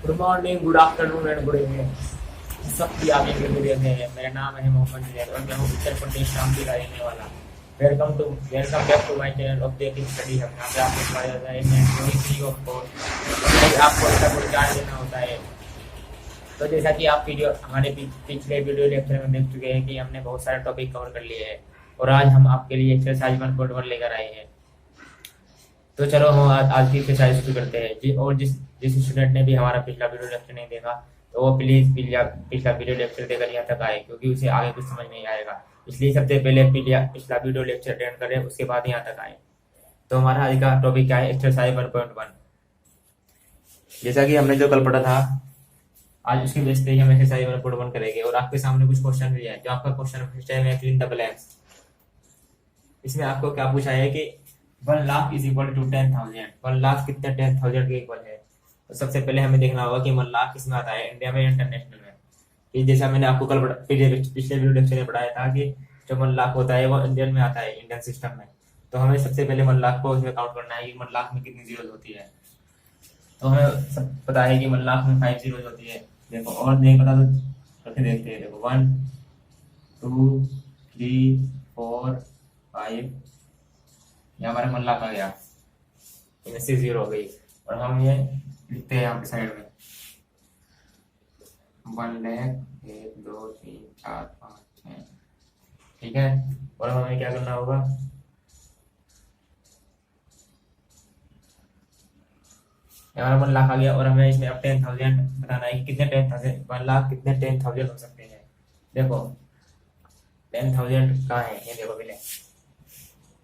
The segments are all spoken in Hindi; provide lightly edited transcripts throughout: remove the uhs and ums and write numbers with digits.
Good morning, good afternoon and good evening. सबकी आगे के वीडियो में मेरा नाम है मोहम्मद जुनैद और मैं हूँ उत्तर प्रदेश शामली का रहने वाला। Welcome back to my channel of Tech Study Hub. यहाँ पे आपको सिखाया जाता है फ्री ऑफ कॉस्ट, आपको इसका कोई चार्ज देना होता है। तो जैसा कि आप वीडियो हमारे पिछले वीडियो लेक्चर में देख चुके हैं कि हमने बहुत सारे टॉपिक कवर कर लिए हैं और आज हम आपके लिए एक्सरसाइज 1.1 लेकर आए हैं। तो चलो हम आज की एक्सरसाइज शुरू करते हैं। और जिस स्टूडेंट ने भी हमारा पिछला वीडियो लेक्चर नहीं देखा तो वो प्लीज पिछला वीडियो लेक्चर देकर यहाँ तक आए, क्योंकि उसे आगे कुछ समझ नहीं आएगा। इसलिए सबसे पहले पिछला वीडियो लेक्चर अटेंड करें, उसके बाद यहाँ तक आए। तो हमारा आज का टॉपिक क्या है? एक्सरसाइज 1.1। जैसा कि हमने जो कल पढ़ा था, आज उसके बेस पे हम एक्सरसाइज 1.1 करेंगे। और आपके सामने कुछ क्वेश्चन भी है। जो आपका क्वेश्चन है फिल इन द ब्लैंक्स। इसमें आपको क्या पूछा है कि 1 lakh is equal to 10,000। 1 lakh कितने 10,000 के इक्वल है? तो सबसे पहले हमें देखना होगा कि 1 लाख किसमें आता है, इंडिया में या इंटरनेशनल में। कि जैसा मैंने आपको कल पिछले वीडियो लेक्चर में पढ़ाया था कि जो 1 लाख होता है वो इंडियन में आता है, इंडियन सिस्टम में। तो हमें सबसे पहले 1 लाख को इसमें काउंट करना है कि 1 लाख में कितनी जीरो होती है। तो हमें सब पता है कि 1 लाख में 5 जीरो होती है। देखो और नहीं पता तो करके देखते हैं। देखो 1 2 3 4 5, ये हमारे 1 लाख आ गया, इनमें से जीरो हो गई। और हम ये लिखते हैं यहाँ पे साइड में 1 लाख 1 2 3 4 5 6। ठीक है। और हमें क्या करना होगा, हमारा 1 लाख आ गया और हमें इसमें अब 10,000 बताना है कि कितने 10,000 1 लाख कितने 10,000 हो सकते हैं। देखो 10,000 कहाँ है, ये देखो पहले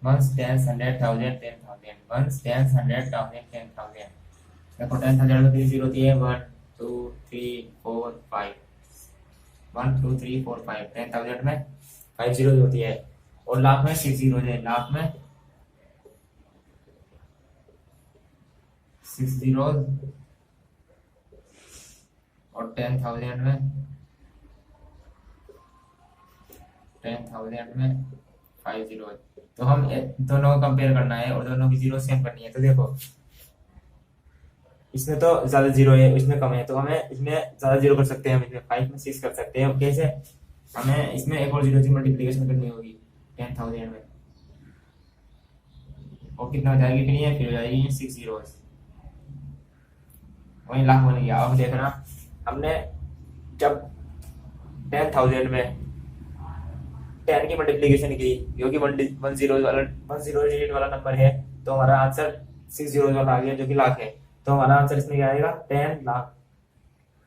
1 10 100,000 10,000 1 10 100,000 10,000। देखो 10,000 में कितनी जीरो होती है? 1 2 3 4 5 1 2 3 4 5। 10,000 में 5 जीरो होती है। और लाख में 6 जीरो है। लाख में 6 जीरो। और 10,000 में 5 जीरो। तो हम दोनों को कंपेयर करना है और दोनों की जीरो सेम करनी है। तो देखो इसमें तो ज्यादा जीरो है, इसमें कम है, तो हमें इसमें ज्यादा जीरो कर सकते हैं। हम इसमें 5 में 6 कर सकते हैं। कैसे? हमें इसमें एक और जीरो की मल्टीप्लिकेशन करनी होगी 10,000 में। और कितना हो जाएगी फिर? ये फिर हो जाएगी 6 जीरो, वही लाख बन गया। अब देखना, हमने जब 10,000 में 10 की मल्टीप्लिकेशन की, क्योंकि 1 जीरो डिजिट वाला नंबर है, तो हमारा आंसर 6 जीरो वाला आ गया जो कि लाख है। तो हमारा आंसर इसमें क्या आएगा? 10 लाख।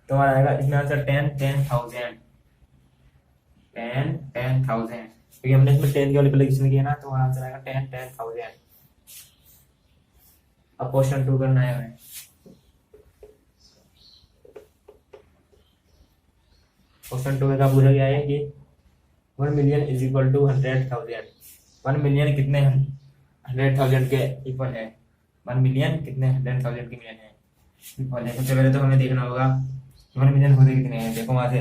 तो हमारा आएगा इसमें आंसर 10,000। क्योंकि हमने इसमें 10 की मल्टीप्लिकेशन किया ना, तो हमारा आंसर आएगा 10,000। अब क्वेश्चन 2 करना है हमें। क्वेश्चन 2 में क्या पूछा गया है कि 1 million is equal to 100,000। 1 million कितने 100,000 के इक्वल है? 1 मिलियन कितने 100,000 के मिलियन है इक्वल है? सबसे पहले तो हमें देखना होगा 1 मिलियन होते कितने हैं। देखो वहां से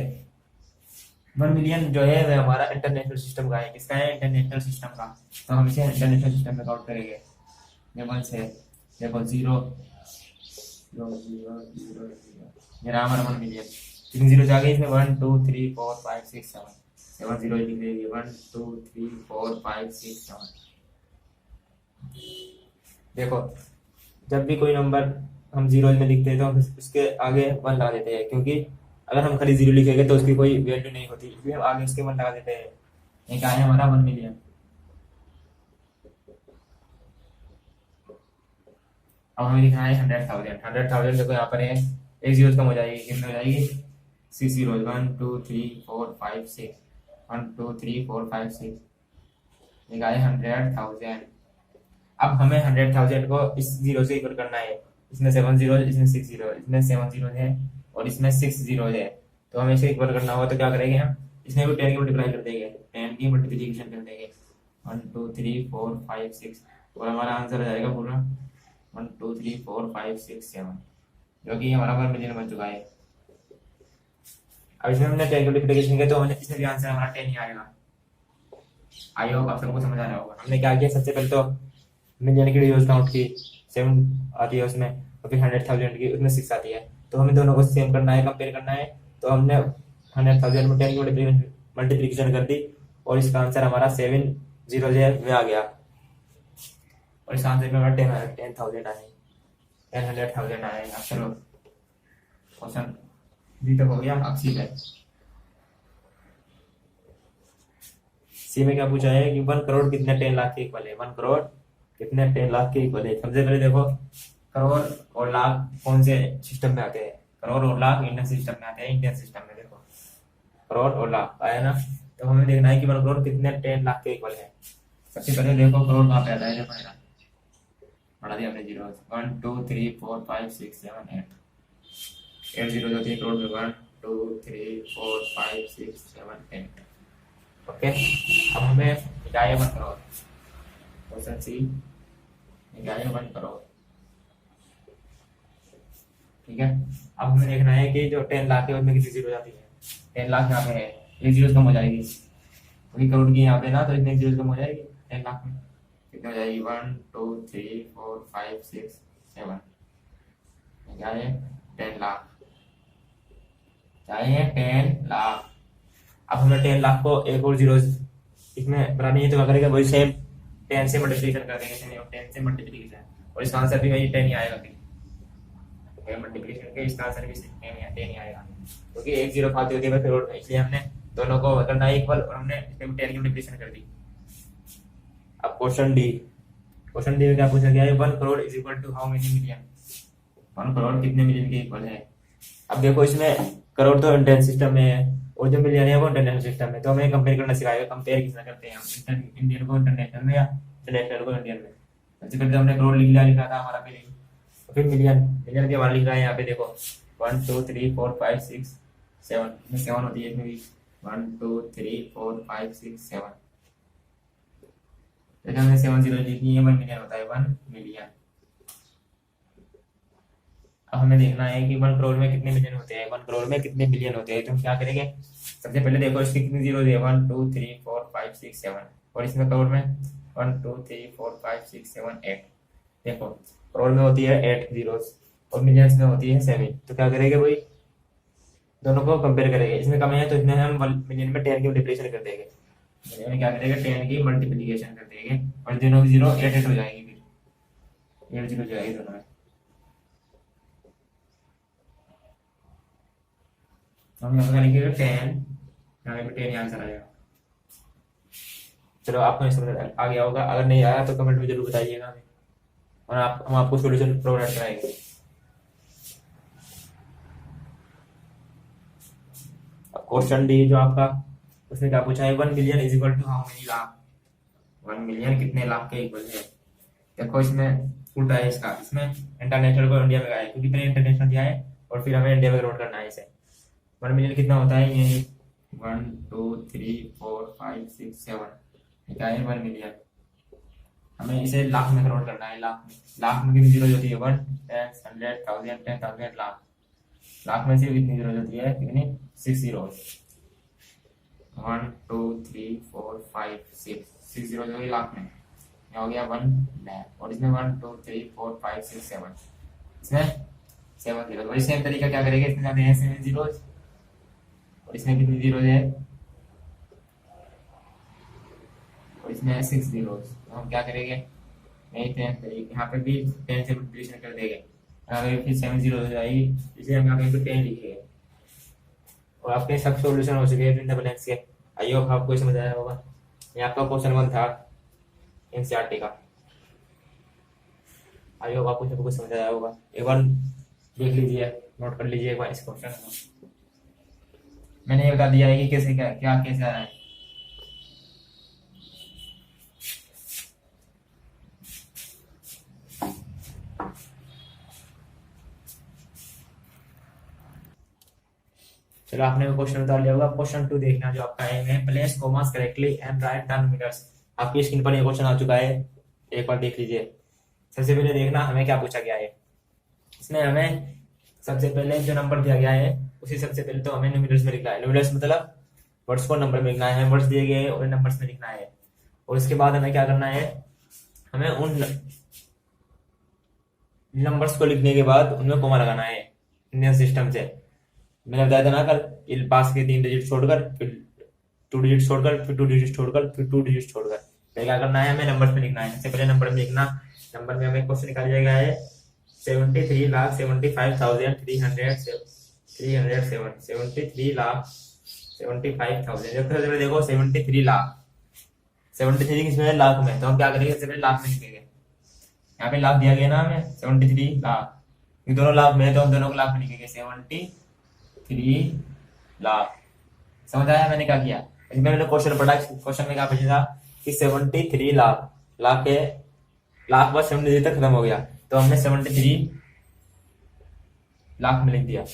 1 मिलियन जो है वह हमारा इंटरनेशनल सिस्टम का है। किसका है? इंटरनेशनल सिस्टम का। तो हम इसे इंटरनेशनल सिस्टम में काउंट करेंगे। ये 1 से देखो 0 0 0 0 0, ये हमारा 1 मिलियन। कितनी जीरो आ गई इसमें? 1 2 3 4 5 6 7 7 जीरो लिख देंगे। 1 2 3 4 5 6 7। देखो जब भी कोई नंबर हम जीरो में लिखते हैं तो हम उसके आगे 1 लगा देते हैं, क्योंकि अगर हम खाली जीरो लिखेंगे तो उसकी कोई वैल्यू नहीं होती, इसलिए हम आगे उसके 1 लगा देते हैं। ये क्या है? हमारा 1 मिलियन। अब हमें लिखना है 100,000। 100,000 देखो यहाँ पर है, एक जीरो कम हो जाएगी, कितनी हो जाएगी? 6 जीरो। 1 2 3 4 5 6 1 2 3 4 5 6। ये क्या है? 100,000। अब हमें 100,000 को इस जीरो से इक्वल करना है। इसमें 7 जीरो, इसमें 6 जीरो, इसमें 7 जीरो है और इसमें 6 जीरो है। तो हमें इसे इक्वल करना होगा। तो क्या करेंगे हम? इसमें भी 10 की मल्टीप्लाई कर देंगे, 10 की मल्टीप्लिकेशन कर देंगे। 1 2 3 4 5 6 और हमारा आंसर हो जाएगा पूरा 1 2 3 4 5 6 7, जो कि हमारा 1 मिलियन बन चुका है। अब इसमें हमने 10 की मल्टीप्लिकेशन किया तो इसमें भी आंसर हमारा 10 ही आएगा। आई होप आप सबको समझ आ रहा होगा। हमने क्या किया? सबसे पहले तो मिलियन की डिजिट काउंट की, 7 आती है उसमें, और फिर 100,000 की उसमें 6 आती है। तो तो हमें दोनों को सेम करना है, कंपेयर करना है। तो हमने 100,000 में 10 की मल्टीप्लीकेशन कर दी और इसका आंसर हमारा 7 0 में आ गया। और इस आंसर में हमारा 10,000 आए, 100,000 आए। अब चलो क्वेश्चन बी तक हो गया। अब सी है, सी में क्या पूछा है कि 1 करोड़ कितने 10 लाख के इक्वल है। 1 करोड़ कितने 10 लाख के इक्वल है। सबसे पहले देखो करोड़ और लाख कौन से सिस्टम में आते हैं। करोड़ और लाख इंडियन सिस्टम में आते हैं। इंडियन सिस्टम में देखो करोड़ और लाख आया ना, तो हमें देखना है कि 1 करोड़ कितने 10 लाख के इक्वल है। सबसे पहले देखो करोड़ कहाँ पे आता है, देखो बढ़ा दिया हमने जीरो। 1 2 3 4 5 6 7 8 8 जीरो होती है करोड़ में। 1 2 3 4 5 6 7 8। ओके, अब हमें निकाय 1 करोड़। क्वेश्चन सी, निकाय 1 करोड़। ठीक है, अब हमें देखना है कि जो 10 लाख है उसमें कितनी जीरो जाती है। 10 लाख यहाँ पे है, एक जीरो कम हो जाएगी क्योंकि करोड़ की यहाँ पे ना, तो इतने जीरो कम हो जाएगी। 10 लाख में कितनी हो जाएगी। 1 2 3 4 5 6 7। क्या है 10 लाख, चाहिए 10 लाख। अब हमें 10 लाख को एक और जीरो इसमें बनानी है, तो क्या करेगा वही सेम 10 से मल्टीप्लीकेशन कर देंगे। 10 से मल्टीप्लीकेशन, और इसका आंसर भी वही 10 ही आएगा। फिर मल्टीप्लीकेशन के इसका आंसर भी 10 ही आएगा, क्योंकि एक जीरो फालतू होती है करोड़ में, इसलिए हमने दोनों को करना है इक्वल और हमने इसमें 10 की मल्टीप्लीकेशन कर दी। अब क्वेश्चन डी, क्वेश्चन डी में क्या पूछा गया है। 1 crore is equal to how many million. 1 crore कितने मिलियन के इक्वल है। अब देखो इसमें करोड़ तो इंडियन सिस्टम में है और जो मिलियन है वो इंटरनेशनल सिस्टम में, तो हमें कंपेयर करना सिखाएगा। कंपेयर कितना करते हैं हम, इंडियन को इंटरनेशनल में या इंटरनेशनल को इंडियन में। सबसे पहले हमने करोड़ लिखा था हमारा पहले, फिर मिलियन, मिलियन के हमारा लिख रहा है यहाँ पे देखो 1 2 3 4 5 6 7 में 7 होती है इसमें भी। 1 2 3 4 5 6 7, जैसे हमने 7 जीरो लिखी है। 1 मिलियन होता है 1 मिलियन। अब हमें देखना है कि 1 करोड़ में कितने मिलियन होते हैं, 1 करोड़ में कितने बिलियन होते हैं। तो हम क्या करेंगे, सबसे पहले देखो इसकी कितनी जीरो है। 1 2 3 4 5 6 7, और इसमें करोड़ में 1 2 3 4 5 6 7 8। देखो करोड़ में होती है 8 जीरोस और मिलियंस में होती है 7। तो क्या करेंगे भाई, दोनों को कंपेयर करेंगे। इसमें कम है तो इसमें हम मिलियन में 10 की मल्टीप्लिकेशन कर देंगे। मिलियन में क्या करेंगे 10 की मल्टीप्लिकेशन कर देंगे, और दोनों की जीरो 8 8 हो जाएगी, फिर 8 जीरो हो जाएगी दोनों में। हम यहाँ करेंगे 10, यहाँ पे 10 आंसर आएगा। चलो आपको समझ आ गया होगा, अगर नहीं आया तो कमेंट में जरूर बताइएगा हमें, और हम आपको सॉल्यूशन प्रोवाइड कराएंगे। क्वेश्चन डी जो आपका, उसने क्या पूछा है। 1 million is equal to how many lakh. 1 million कितने लाख के इक्वल है। देखो इसमें उल्टा है इसका, इसमें इंटरनेशनल को इंडिया में लगाया, क्योंकि पहले इंटरनेशनल दिया है और फिर हमें इंडिया में कन्वर्ट करना है इसे। 1 मिलियन कितना होता है, ये 1 2 3 4 5 6 7, क्या है 1 मिलियन। हमें इसे लाख में कन्वर्ट करना है। लाख में कितनी जीरो होती है 1 10 100 1000 10,000 लाख। लाख में से कितनी जीरो होती है, कितनी 6 जीरो। 1 2 3 4 5 6 जीरो जो है लाख में, ये हो गया 1 लाख। और इसमें 1 2 3 4 5 6 7, इसमें 7 जीरो। वही सेम तरीका क्या करेंगे, इसमें जाते हैं 7 जीरो, और इसमें कितनी जीरो है, और इसमें 6 जीरो। तो हम क्या करेंगे, यहाँ पे भी 10 से मल्टीप्लिकेशन कर देंगे, फिर 7 जीरो हो जाएगी, इसलिए हम यहाँ पे 10 लिखेंगे। और आपके सब सॉल्यूशन हो चुके हैं इन बैलेंस के। आई होप आपको समझ आया होगा। ये आपका क्वेश्चन 1 था एनसीईआरटी का। आई होप आपको सब कुछ समझ आया होगा। एक बार देख लीजिए, नोट कर लीजिए एक बार इस क्वेश्चन को। मैंने ये बता दिया है कि कैसे क्या क्या कैसे आया है। चलो आपने क्वेश्चन बता लिया होगा। क्वेश्चन 2 देखना जो आपका है, place commas correctly and right terminators. आपकी स्क्रीन पर ये क्वेश्चन आ चुका है, एक बार देख लीजिए। सबसे पहले देखना हमें क्या पूछा गया है। इसमें हमें सबसे पहले जो नंबर दिया गया है उसी सबसे पहले तो हमें न्यूमेरल्स में लिखना है। न्यूमेरल्स मतलब वर्ड्स को नंबर में लिखना है, वर्ड्स दिए गए और नंबर्स में लिखना है। और इसके बाद हमें क्या करना है, हमें उन नंबर्स को लिखने के बाद उनमें कोमा लगाना है। इंडियन सिस्टम से। मैंने बताया था ना कल, पास के 3 डिजिट छोड़कर, फिर 2 डिजिट छोड़कर, फिर 2 डिजिट छोड़कर, फिर 2 डिजिट छोड़कर। फिर क्या करना है, हमें नंबर में लिखना है। सबसे पहले नंबर में लिखना, नंबर में हमें क्वेश्चन निकाल जाएगा है 73,75,307, 73,75,000। देखो 73 लाख, 73 किसमें है, लाख में। तो हम क्या करेंगे, सबसे पहले लाख में लिखेंगे। यहाँ पे लाख दिया गया ना हमें, 73 लाख, ये दोनों लाख में है तो हम दोनों को लाख में लिखेंगे, 73 लाख। समझ आया मैंने क्या किया? इसमें मैंने क्वेश्चन पढ़ा, क्वेश्चन में क्या पूछा था कि 73 लाख, लाख के लाख बाद 73 तक खत्म हो गया, तो हमने 73 लाख में लिख दिया।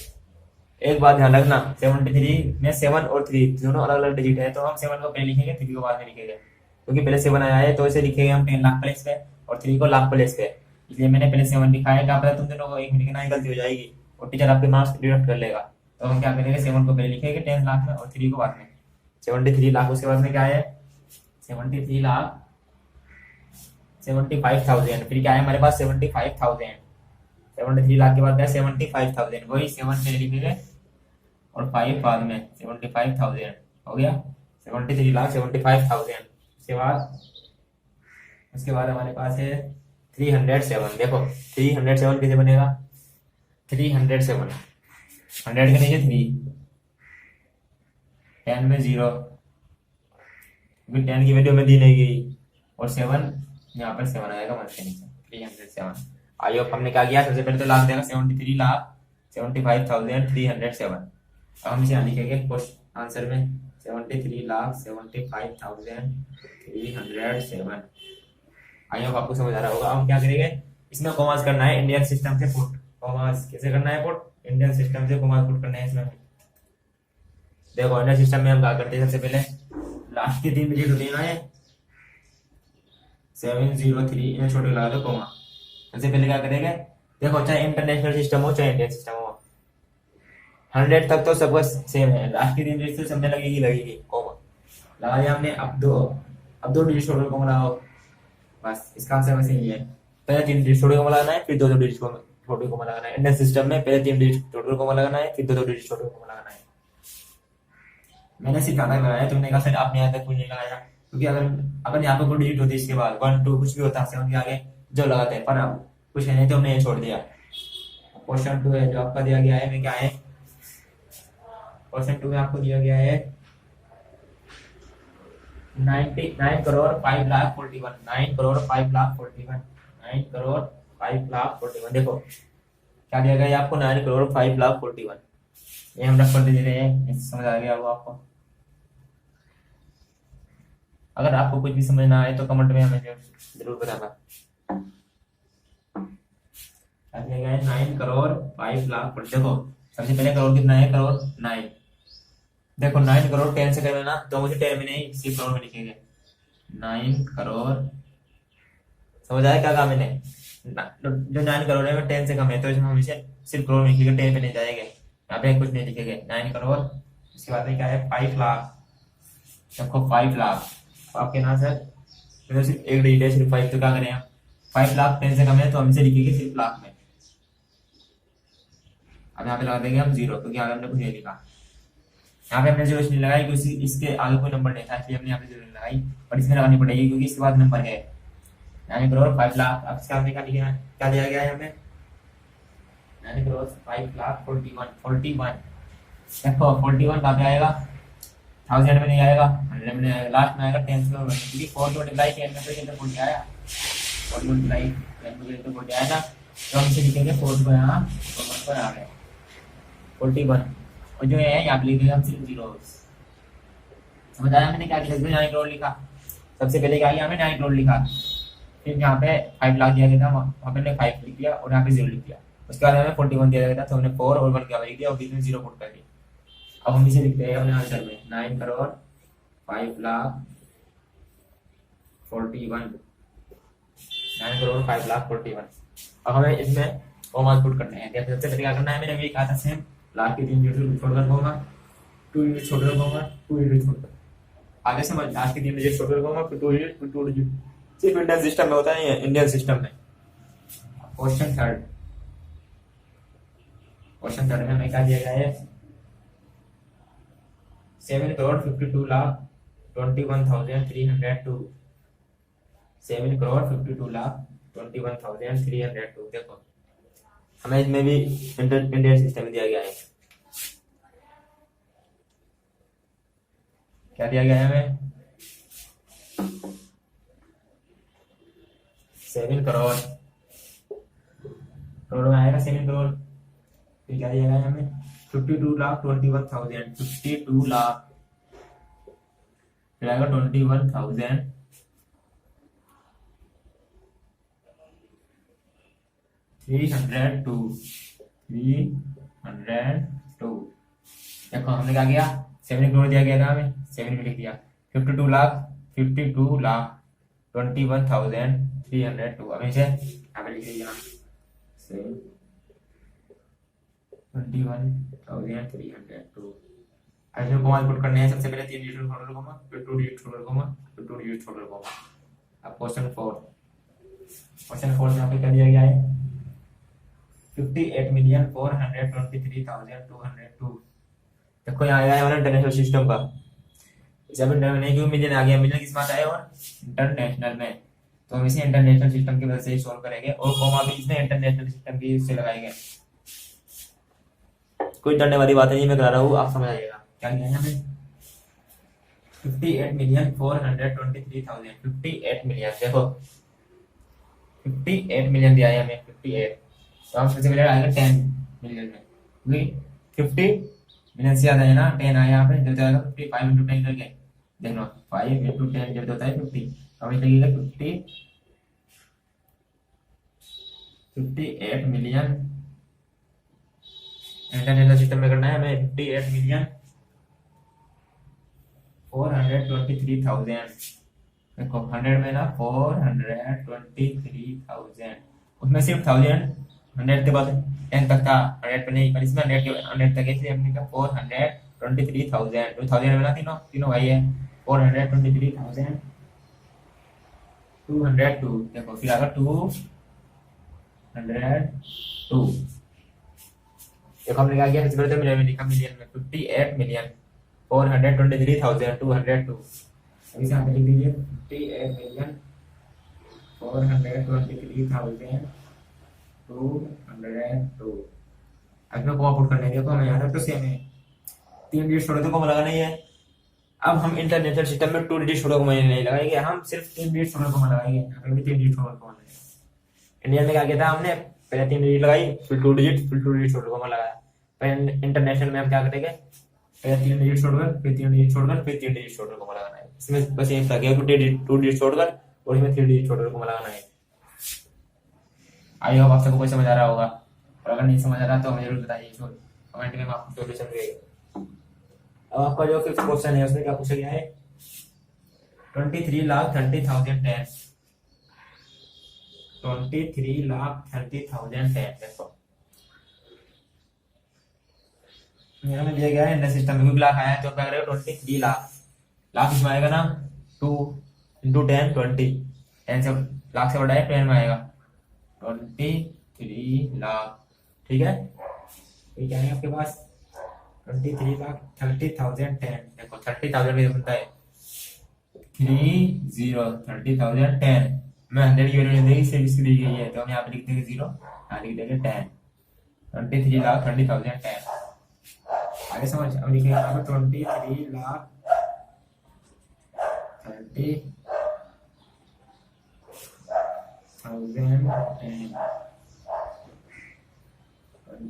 एक बात ध्यान रखना, 73 में 7 और 3 दोनों अलग अलग डिजिट है, तो हम 7 को पहले लिखेंगे, 3 को बाद में लिखेंगे, क्योंकि पहले 7 आया है तो इसे लिखेंगे हम 10 लाख प्लेस पे और 3 को लाख प्लेस पे। इसलिए मैंने पहले 7 लिखा है। क्या पता तुम दोनों को एक में लिखना गलती हो जाएगी और टीचर आपके मार्क्स डिडक्ट कर लेगा। तो हम क्या करेंगे, 7 को पहले लिखेंगे 10 लाख में और 3 को बाद में। 73 लाख, उसके बाद में क्या है 73 लाख 75,000, फिर क्या है हमारे पास 75,000। 73 लाख के बाद क्या है 75,000, वही 7 में लिखेंगे और 5 बाद में, 75,000 हो गया। 73 लाख 75,000। उसके बाद हमारे पास है 307। देखो 307 कैसे बनेगा, 307, 100 के नीचे 3, 10 में 0, क्योंकि 10 की वैल्यू में दी नहीं गई, और 7 यहाँ पर 7 आएगा 1 के नीचे, 307। आई होप हमने क्या किया, सबसे पहले तो लाख देगा 73 लाख 75,307। अब हम इसे यहाँ लिखेंगे क्वेश्चन आंसर में 73 लाख 75,307। आई होप आपको समझ आ रहा होगा। अब हम क्या करेंगे, इसमें कॉमर्स करना है इंडियन सिस्टम से पुट। कॉमर्स कैसे करना है पुट, इंडियन सिस्टम से कॉमर्स पुट करना है इसमें। देखो इंडियन सिस्टम में हम क्या करते हैं, सबसे पहले लास्ट की 3 डिजिट होती है ना, 703, इन्हें छोटे लगा दो कॉमा। सबसे पहले क्या करेंगे, देखो चाहे इंटरनेशनल सिस्टम हो चाहे इंडियन सिस्टम हो, 100 तक तो सब सेम है, लास्ट की 3 डिजिट तो सबने लगेगी कॉमा लगा दिया हमने। अब दो डिजिट छोटे कॉमा लगाओ, बस इसका आंसर वैसे ही है। पहले 3 डिजिट छोटे कॉमा लगाना है, फिर 2 डिजिट छोटे कॉमा लगाना है। इंडियन सिस्टम में पहले 3 डिजिट छोटे कॉमा लगाना है, फिर 2 डिजिट छोटे कॉमा लगाना है। मैंने सिखाना लगाया, तुमने कहा सर आपने यहाँ तक कुछ नहीं लगाया, क्योंकि अगर यहाँ पे कोई डिजिट होती है इसके बाद 1 2 कुछ भी होता है 7 के आगे जो लगाते हैं, पर अब कुछ है नहीं तो हमने ये छोड़ दिया। क्वेश्चन 2 है जो आपका दिया गया है, में क्या है, क्वेश्चन 2 में आपको दिया गया है 9 करोड़ 5 लाख 41, 9 करोड़ 5 लाख 41, 9 करोड़ 5 लाख 41। देखो क्या दिया गया है आपको, 9 करोड़ 5 लाख 41। ये हम रख कर दे रहे हैं, समझ आ गया वो आपको। अगर आपको कुछ भी समझ ना आए तो कमेंट में हमें जरूर बताना। क्या दिया गया है, 9 करोड़ 5 लाख। देखो सबसे पहले करोड़ कितना है, करोड़ 9। देखो 9 करोड़ 10 से करना ना, तो मुझे 10 में नहीं सिर्फ करोड़ में लिखेंगे 9 करोड़। समझ आया क्या कहा मैंने, जो 9 करोड़ है वो 10 से कम है, तो हम इसे सिर्फ करोड़ में लिखेंगे, 10 पे नहीं जाएंगे, यहाँ पे कुछ नहीं लिखेंगे 9 करोड़। उसके बाद में क्या है 5 लाख। देखो 5 लाख आपके ना सर तो सिर्फ एक डिजिट है, सिर्फ 5, तो क्या करें हम, 5 लाख 10 से कम है तो हम इसे लिखेंगे सिर्फ लाख में। अब यहाँ पे लगा देंगे हम 0, क्योंकि आगे हमने कुछ नहीं लिखा। यहाँ पे हमने 0 इसलिए लगाई क्योंकि इसके आगे कोई नंबर नहीं था, इसलिए हमने यहाँ पे 0 लगाई, पर इसमें लगानी पड़ेगी क्योंकि इसके बाद नंबर है 9 करोड़ 5 लाख। अब इसका हमने क्या लिखा है, क्या दिया गया है हमें, 9 करोड़ 5 लाख 41। देखो 41 कहाँ पे आएगा, 1000 में नहीं आएगा, 100 में नहीं आएगा, लास्ट में आएगा 10 से, क्योंकि 4 मल्टीप्लाई 10 में तो 40 आया, 4 मल्टीप्लाई 10 में तो 40 आया ना, तो हम इसे लिखेंगे 4 को यहाँ पर आ गया 41, और जो है यहाँ पे लिखेंगे हम सिर्फ 0। समझ आया मैंने क्या किया, 9 करोड़ लिखा, सबसे पहले क्या किया हमने 9 करोड़ लिखा, फिर यहाँ पे 5 लाख दिया गया था, वहाँ पे हमने 5 लिख दिया और यहाँ पे 0 लिख दिया। उसके बाद हमें 41 दिया गया था, तो हमने 4 और 1 क्या लिख दिया और बीच में 0 पुट कर दिया। अब हम इसे लिखते हैं अपने आंसर में 9 करोड़ 5 लाख 41, 9 करोड़ 5 लाख 41। अब हमें इसमें कॉमा पुट करने हैं। सबसे पहले क्या करना है, मैंने अभी कहा था सेम, लाख की 3 डिजिट छोड़कर कॉमा, 2 डिजिट छोड़कर कॉमा, 2 डिजिट छोड़कर, आगे समझ, लास्ट की 3 डिजिट छोड़कर कॉमा, फिर 2 डिजिट, फिर 2 डिजिट। सिर्फ इंडियन सिस्टम में होता है, इंडियन सिस्टम में। क्वेश्चन 3, क्वेश्चन थर्ड में हमें क्या दिया गया है 7,52,21,302 7,52,21,302 देखो हमें इसमें भी इंडियन सिस्टम दिया गया है। क्या दिया गया है हमें 7 करोड़ करोड़ में आएगा 7 करोड़। फिर क्या दिया गया है हमें 52,21,000 52 लाख फिर आएगा 21,000 302 देखो हमने क्या किया 7 करोड़ दिया गया था हमें 7 में लिख दिया 52 लाख 21,302 अब इसे यहाँ पे लिख दीजिए 21,302 ऐसे कॉमा पुट करने हैं। सबसे पहले 3 डिजिट छोड़ कॉमा फिर 2 डिजिट छोड़ कॉमा फिर 2 डिजिट छोड़ कॉमा। अब क्वेश्चन 4 यहाँ पे क्या दिया गया है 58,423,202 देखो यहाँ आया है हमारा इंटरनेशनल सिस्टम का। जब इंटरनेशनल मिलियन आ गया मिलियन किस बात आया और इंटरनेशनल में तो हम इसे इंटरनेशनल सिस्टम की वजह से ही सॉल्व करेंगे और कॉमा भी इसमें इंटरनेशनल सिस्टम की से लगाएंगे। कोई डरने वाली बात नहीं मैं करा रहा हूँ आप समझ आइएगा। क्या किया है हमें 58,423,000 58 मिलियन देखो 58 मिलियन दिया है हमें 58 तो हम सबसे पहले आएगा 10 मिलियन में क्योंकि 50 मिलियन से ज्यादा है ना 10 आया यहाँ पे जब जाएगा 55 इंटू 10 करके देखो 5 इंटू 10 जब होता है 50 अब लगेगा 58 मिलियन इंटरनेशनल सिस्टम में करना है हमें 58,423,000 देखो 100 में ना 423,000 उसमें सिर्फ 100 के बाद 10 तक था 100 पे नहीं पर इसमें 100 तक इसलिए हमने कहा 423,000 2000 में ना तीनों भाई है 423,202 देखो फिर आगे 202 देखो हमने क्या किया सबसे पहले तो मिलियन में लिखा मिलियन में 58 मिलियन 423,202 अभी से यहाँ पे लिख दीजिए 58 मिलियन 423,202 अगर को पुट करने देखो हमें यहाँ तो सेम है 3 डिजिट छोड़ो तो को लगाना ही है। अब हम इंटरनेशनल सिस्टम में 2 डिजिट छोड़ो को नहीं लगाएंगे हम सिर्फ 3 डिजिट छोड़ो को लगाएंगे। यहाँ पे 3 डिजिट छोड़ो को लगाएंगे। इंडिया में क्या किया था हमने पहले 3 डिजिट लगाई फिर 2 डिजिट छोड़ो को लगाया। पर इंटरनेशनल में हम क्या करेंगे पहले 3 डिजिट छोड़कर फिर 3 डिजिट छोड़कर फिर 3 डिजिट छोड़कर को लगाना है। इसमें बस ये फर्क है 2 डिजिट छोड़कर और इसमें 3 डिजिट छोड़कर को लगाना है। आई होप आप सबको कोई समझ आ रहा होगा और अगर नहीं समझ आ रहा तो हमें जरूर बताइए कमेंट में आपको सॉल्यूशन देगा। अब आपका जो फिफ्थ क्वेश्चन है उसमें क्या पूछा गया है 23,30,010 23,30,010 देखो मेरा में दिया गया है इंडियन सिस्टम में लाख आया है तो क्या करेगा 23 लाख इसमें आएगा ना 2 इंटू 10 20 10 से लाख से बड़ा है 10 में आएगा 23 लाख ठीक है। ये क्या है आपके पास 23,30,010 देखो 30,000 में बनता है 30,010 में 100 की वैल्यू देगी सिर्फ इसकी दी गई है तो हम यहाँ पे लिख देंगे 0 यहाँ लिख देंगे 10 23,30,010 आगे समझ अब लिखेंगे यहाँ पे 23,30,010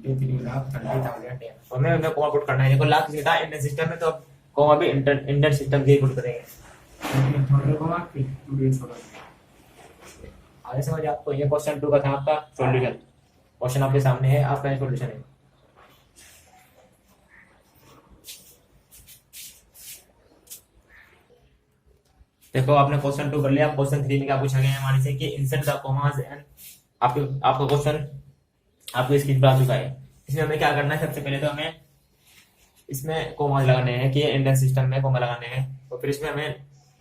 23,30,010 और मैं कॉमा पुट करना है देखो लाख लिखा है इंडियन सिस्टम में तो अब कॉमा भी इंडियन सिस्टम के पुट करेंगे आगे समझ आपको। ये क्वेश्चन 2 का था आपका सॉल्यूशन। क्वेश्चन आपके सामने है आपका सॉल्यूशन है। देखो आपने क्वेश्चन 2 कर लिया। क्वेश्चन 3 में क्या पूछा गया है हमारे से कि इंसर्ट द कॉमास एंड आपका क्वेश्चन आपको स्क्रीन पर आ चुका है। इसमें हमें क्या करना है सबसे पहले तो हमें इसमें कॉमा लगाने हैं कि इंडियन सिस्टम में कॉमा लगाने हैं तो फिर इसमें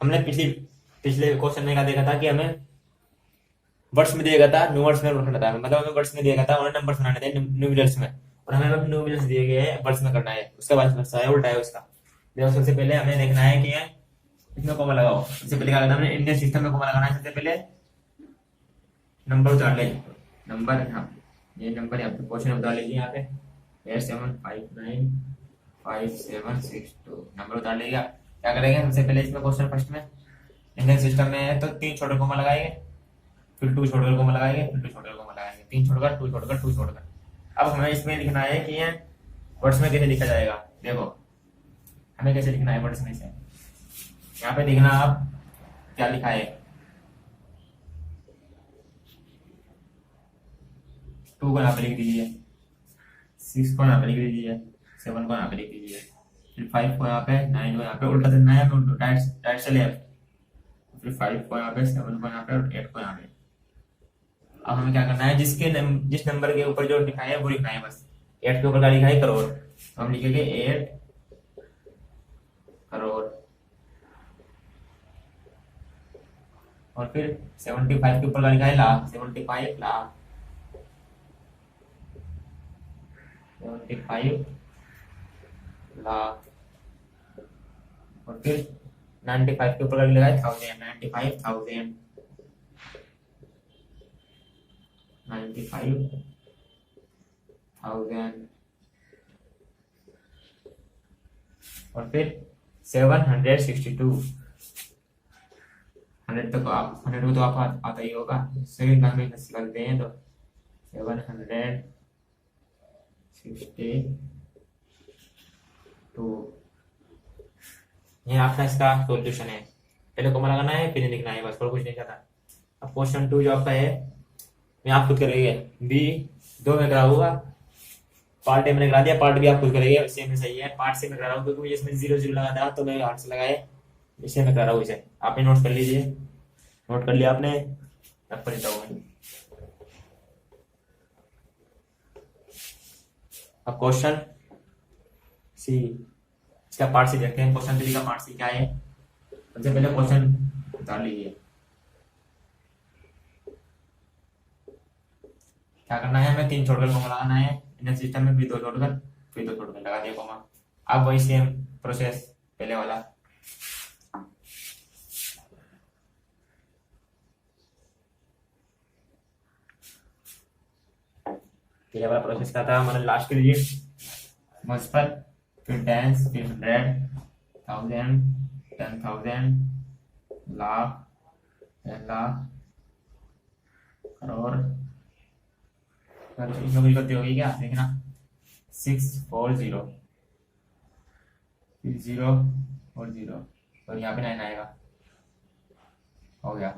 हमने पिछले क्वेश्चन में क्या देखा था कि हमें वर्ड्स में दिया था न्यूमर्स में रखना था मतलब हमें वर्ड्स में दिया था और नंबर्स बनाने थे न्यूमरल्स में और हमें न्यूमिनल्स दिए गए हैं वर्ड्स में करना है, उसका बाद है उल्टा है उसका। देखो सबसे पहले हमें देखना है कि इसमें कॉमा लगाओ। सबसे पहले क्या करना है, हमने इंडियन सिस्टम में कॉमा लगाना है। सबसे पहले नंबर उतार ले, नंबर यहाँ ये नंबर यहाँ पे क्वेश्चन उतार लीजिए, यहाँ पे 87595762 नंबर उतार लीजिएगा। क्या करेंगे सबसे पहले इसमें क्वेश्चन फर्स्ट में इंडियन सिस्टम में है तो 3 छोटे कॉमा लगाएंगे, फिर 2 छोड़कर कॉमा लगाएंगे, फिर 2 छोड़कर कॉमा लगाएंगे, 3 छोड़कर 2 छोड़कर 2 छोड़कर। अब हमें इसमें लिखना है कि ये वर्ड्स में कैसे लिखा जाएगा। देखो हमें कैसे लिखना है वर्ड्स में से, यहाँ पे देखना आप क्या लिखा है। 2 को यहाँ पे लिख दीजिए, 6 को यहाँ पे लिख दीजिए, 7 को यहाँ पे लिख दीजिए, फिर 5 को यहाँ पे, 9 को यहाँ पे, उल्टा करना है हमें, राइट से लेफ्ट, फिर 5 को यहाँ पे, 7 को यहाँ पे और 8 को यहाँ पे। अब हमें क्या करना है, जिस नंबर के ऊपर जो लिखा है वो लिखना है बस। 8 के ऊपर क्या लिखा है, करोड़, तो हम लिखेंगे 8 करोड़। और फिर 75 के ऊपर क्या लिखा है, लाख, 75 लाख, 75 लाख। और फिर 95 के ऊपर क्या लिखा है, 1000, 95,000, 95,000। और फिर 762, 100 को आप 100 को तो आप आता ही होगा, सेकंड में करते हैं तो 762। ये आपका इसका सॉल्यूशन है। पहले कॉमा लगाना है फिर लिखना है, बस और कुछ नहीं करना। अब क्वेश्चन 2 जो आपका है मैं आप खुद करेंगे, बी 2 में करा होगा, पार्ट ए मैंने करा दिया, पार्ट बी आप खुद करेंगे, सेम में सही है। पार्ट सी में करा रहा हूँ क्योंकि इसमें 0 0 लगा था तो मैं हाथ से लगाए, इसे मैं करा रहा हूँ। इसे आपने नोट कर लीजिए, नोट कर लिया आपने, अब पर अब क्वेश्चन सी, इसका पार्ट सी देखते हैं। क्वेश्चन 3 का पार्ट सी क्या है, सबसे पहले क्वेश्चन उतार लीजिए। क्या करना है, हमें 3 छोड़कर कॉमा लगाना है इंडियन सिस्टम में, फिर 2 छोड़कर, फिर 2 छोड़कर लगा दिया कॉमा। अब वही सेम प्रोसेस पहले वाला। पहले वाला प्रोसेस क्या था, हमारा लास्ट के डिजिट मल्टीपल, फिर टेंस, फिर 100, 1000, 10,000, लाख, 10 लाख, करोड़। इसमें कोई गलती होगी क्या, देखना 640, फिर 0 और 0 और यहाँ पे 9 आएगा, हो गया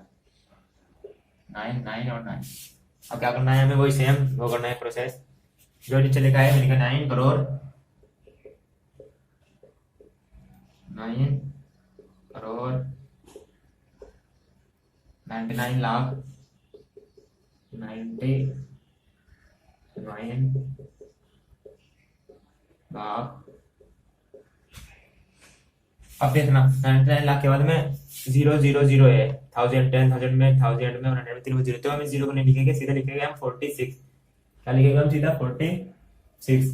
9 9 और 9। अब क्या करना है, हमें वही सेम वो करना है प्रोसेस जो नीचे लिखा है, लिखा 9 करोड़, 9 करोड़ 99 लाख, 99 लाख। अब देखना 99 लाख के बाद में 0 0 0 है, 1000 10,000 में, 1000 में और 100 में, 3 में 0, तो हम 0 को नहीं लिखेंगे, सीधा लिखेंगे हम 46। क्या लिखेंगे हम सीधा 46,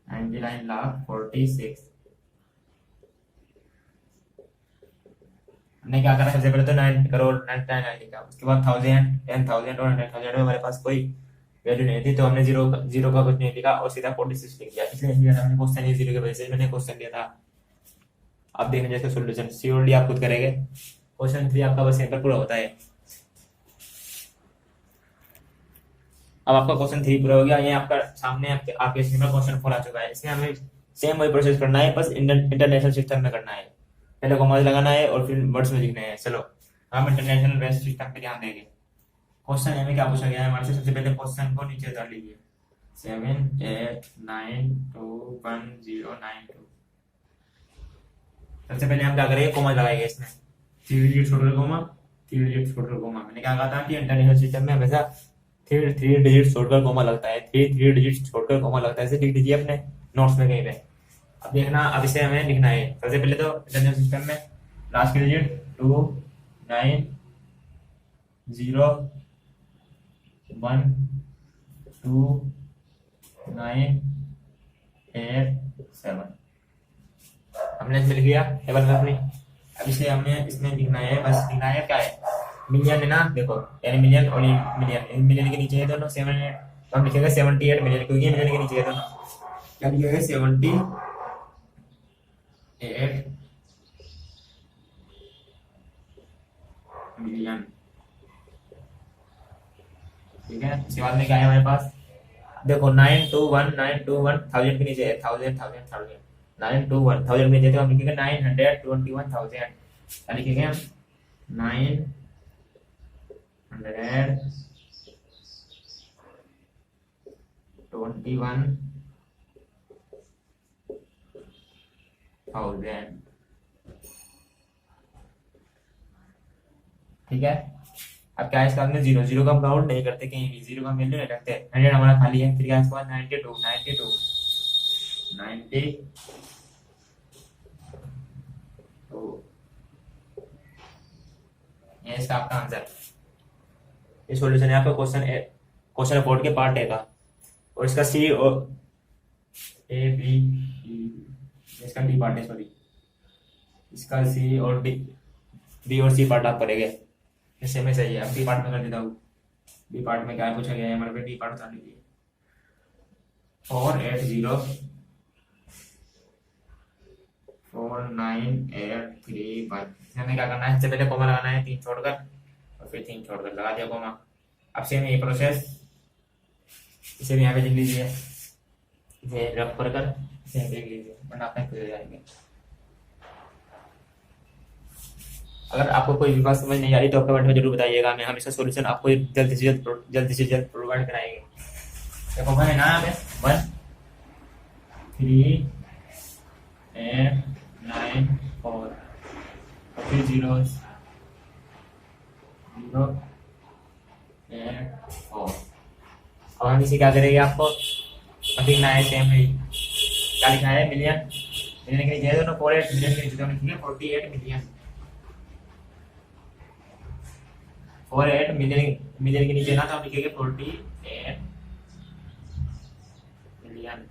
99 लाख 46। हमने क्या करा, सबसे पहले तो 9 करोड़ 99 लिखा, उसके बाद 1000 10,000 और 100,000 में हमारे पास कोई वैल्यू नहीं थी तो हमने 0 का कुछ नहीं लिखा और सीधा 46 लिख दिया। इसलिए हमने क्वेश्चन ही 0 की वजह से मैंने क्वेश्चन दिया था। अब देखने जैसे सोल्यूशन सीओडी आप खुद करेंगे। क्वेश्चन 3 आपका बस यहीं पर पूरा होता है। अब आपका क्वेश्चन 3 पूरा हो गया, ये आपका सामने आपके स्क्रीन पर क्वेश्चन 4 आ चुका है। इसमें हमें सेम वही प्रोसेस करना है, बस इंटरनेशनल सिस्टम में करना है। पहले कॉमा लगाना है और फिर वर्ड्स में लिखना है। चलो हम इंटरनेशनल बेस्ड सिस्टम पे ध्यान देंगे। क्वेश्चन में क्या पूछा गया है हमारे से, सबसे पहले क्वेश्चन को नीचे उतार लीजिए, 7892109। सबसे पहले हम क्या करेंगे, कॉमा लगाएंगे इसमें, 3 डिजिट छोड़कर कॉमा, 3 डिजिट छोड़कर कॉमा। मैंने क्या कहा था कि इंटरनेशनल सिस्टम में हमेशा 3 डिजिट छोड़कर कॉमा लगता है, 3 डिजिट छोड़कर कॉमा लगता है। इसे लिख दीजिए अपने नोट्स में कहीं पे। अब देखना, अब इसे हमें लिखना है। सबसे पहले तो इंटरनेशनल सिस्टम में लास्ट की डिजिट 2 9 0 1 2 987 हमने इसमें लिख लिया टेबल में अपनी। अब इसे हमने इसमें लिखना है, बस लिखना है क्या है, मिलियन है ना, देखो यानी मिलियन और मिलियन, मिलियन के नीचे है दोनों 78, तो हम लिखेंगे 78 मिलियन, क्योंकि मिलियन के नीचे है दोनों, क्या लिखेंगे 78 मिलियन। ठीक है, इसके बाद में क्या है हमारे पास, देखो 921 थाउजेंड के नीचे है, थाउजेंड 921 थाउजेंड के नीचे, तो हम लिखेंगे 921,000, क्या लिखेंगे हम 921,000। ठीक है, अब क्या है इसका, हमने जीरो जीरो का हम काउंट नहीं करते कहीं भी, जीरो का वैल्यू नहीं रखते, 100 हमारा खाली है, फिर क्या है इसके बाद 92 तो ये इसका आपका आंसर। ये सॉल्यूशन है आपका क्वेश्चन बोर्ड के पार्ट ए का, और इसका सी और ए बी इसका डी पार्ट है, सॉरी इसका सी और डी, बी और सी पार्ट आप करेंगे, इससे में सही है। अब डी पार्ट में कर देता हूँ, डी पार्ट में क्या पूछा गया है हमारे पे, डी पार्ट बता दीजिए 4804983 हमें क्या करना है, सबसे पहले कॉमा लगाना है 3 छोड़कर, और फिर 3 छोड़कर लगा दिया कॉमा। अब सेम ये प्रोसेस इसे भी यहाँ पे लिख लीजिए, इसे रफ कर इसे लिख लीजिए, वरना आप हो जाएंगे। अगर आपको कोई भी बात समझ नहीं आ रही तो कमेंट में जरूर बताइएगा, हम इसका सॉल्यूशन आपको जल्द से जल्द प्रोवाइड कराएंगे। देखो मैंने ना यहाँ पे 1 3 8 9 4 फिर 0 0 8 4। अब हम इसे क्या करेंगे, आपको लिखना है सेम ही, क्या लिखना है, मिलियन, मिलियन के नीचे दोनों 48 मिलियन के नीचे दोनों लिखेंगे 48 मिलियन, 48 मिलियन के नीचे ना, तो हम लिखेंगे 48 मिलियन।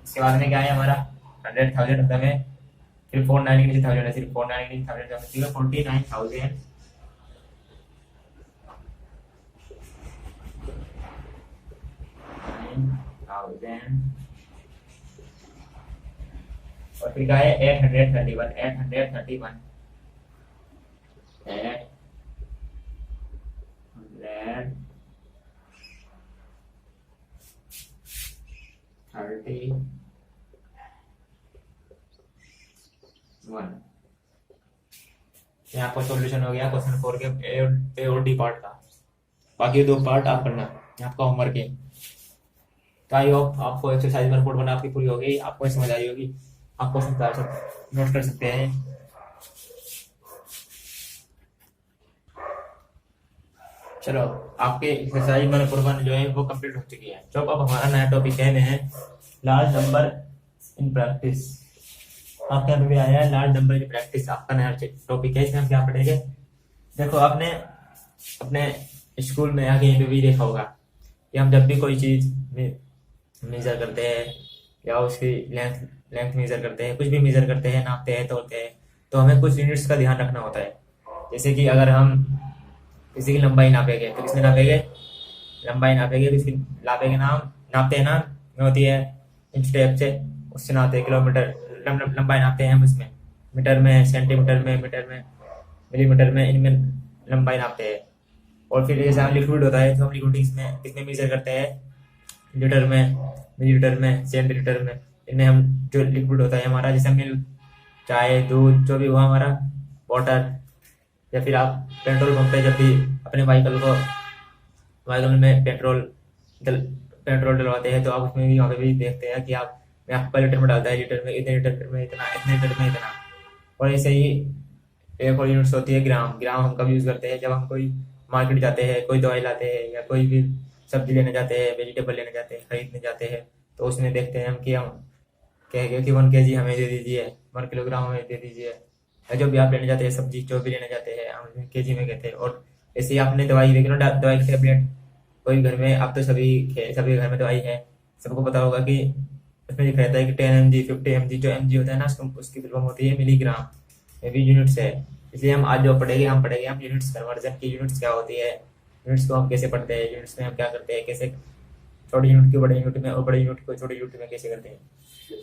इसके बाद में क्या है हमारा 100,000 होता है, फिर 49 के नीचे 1000 है, सिर्फ 49 के नीचे 1000 तो हम लिखेंगे 49,000 और फिर क्या है 831 831 831। यहाँ पर सॉल्यूशन हो गया क्वेश्चन 4 के ए और डी पार्ट का। बाकी 2 पार्ट आप करना, ये आपका होमवर्क है। तो आई होप आपको एक्सरसाइज में रिपोर्ट बना आपकी पूरी हो गई, आपको समझ आई होगी, आप क्वेश्चन नोट कर सकते हैं। चलो आपके एक्सरसाइज में रिपोर्ट जो है वो कंप्लीट हो चुकी है। जो अब हमारा नया टॉपिक है में है लार्ज नंबर इन प्रैक्टिस। आपके यहाँ पे भी आया है लार्ज नंबर इन प्रैक्टिस, आपका नया टॉपिक है। इसमें हम क्या पढ़ेंगे, देखो आपने अपने स्कूल में आगे यहीं पे भी देखा होगा कि हम जब भी कोई चीज मेजर करते हैं या उसकी लेंथ मेजर करते हैं, कुछ भी मेजर करते हैं, नापते हैं, तोड़ते हैं, तो हमें कुछ यूनिट्स का ध्यान रखना होता है। जैसे कि अगर हम किसी की लंबाई नापेंगे तो किसमें नापेंगे, लंबाई नापेंगे, किसकी नापेंगे, नापते हैं ना, होती है इंच टेप से, उससे नापते हैं। किलोमीटर लंबाई नापते हैं हम उसमें, मीटर में, सेंटीमीटर में, मीटर में, मिलीमीटर में, इनमें लंबाई नापते हैं। और फिर जैसे हम लिक्विड होता है तो हम लिक्विड इसमें मेजर करते हैं, लीटर में, मिलीलीटर में, सेंटीलीटर में, इनमें हम जो लिक्विड होता है हमारा, जैसे मिल्क, चाय, दूध, जो भी हुआ हमारा, वाटर, या फिर आप पेट्रोल पंप पे जब भी अपने व्हीकल में पेट्रोल डलवाते हैं तो आप उसमें भी वहाँ पे भी देखते हैं कि आप आपका लीटर में डालता है, लीटर में इतने, लीटर में इतना, इतने लीटर में इतना। और ऐसे ही एक और यूनिट्स होती है ग्राम। ग्राम हम कब यूज करते हैं, जब हम कोई मार्केट जाते हैं, कोई दवाई लाते हैं, या कोई भी सब्जी लेने जाते हैं, वेजिटेबल लेने जाते हैं, खरीदने जाते हैं, तो उसमें देखते हैं हम कि हम कहेंगे कि 1 kg हमें दे दीजिए, 1 किलोग्राम हमें दे दीजिए, या जो भी आप लेने जाते हैं सब्जी, जो भी लेने जाते हैं हम केजी में कहते हैं। और ऐसे ही आपने दवाई देख लो, दवाई की टेबलेट कोई घर में, अब तो सभी घर में तो आई है, सबको पता होगा कि उसमें लिखा रहता है कि 10 mg 50 mg, जो mg होता है ना उसकी फुल फॉर्म होती है मिलीग्राम, ये भी यूनिट्स है। इसलिए हम आज जो पढ़ेंगे हम यूनिट्स कन्वर्जन की, यूनिट्स क्या होती है, यूनिट्स को हम कैसे पढ़ते हैं, यूनिट्स में हम क्या करते हैं, कैसे छोटी यूनिट को बड़े यूनिट में और बड़े यूनिट को छोटी यूनिट में कैसे करते हैं।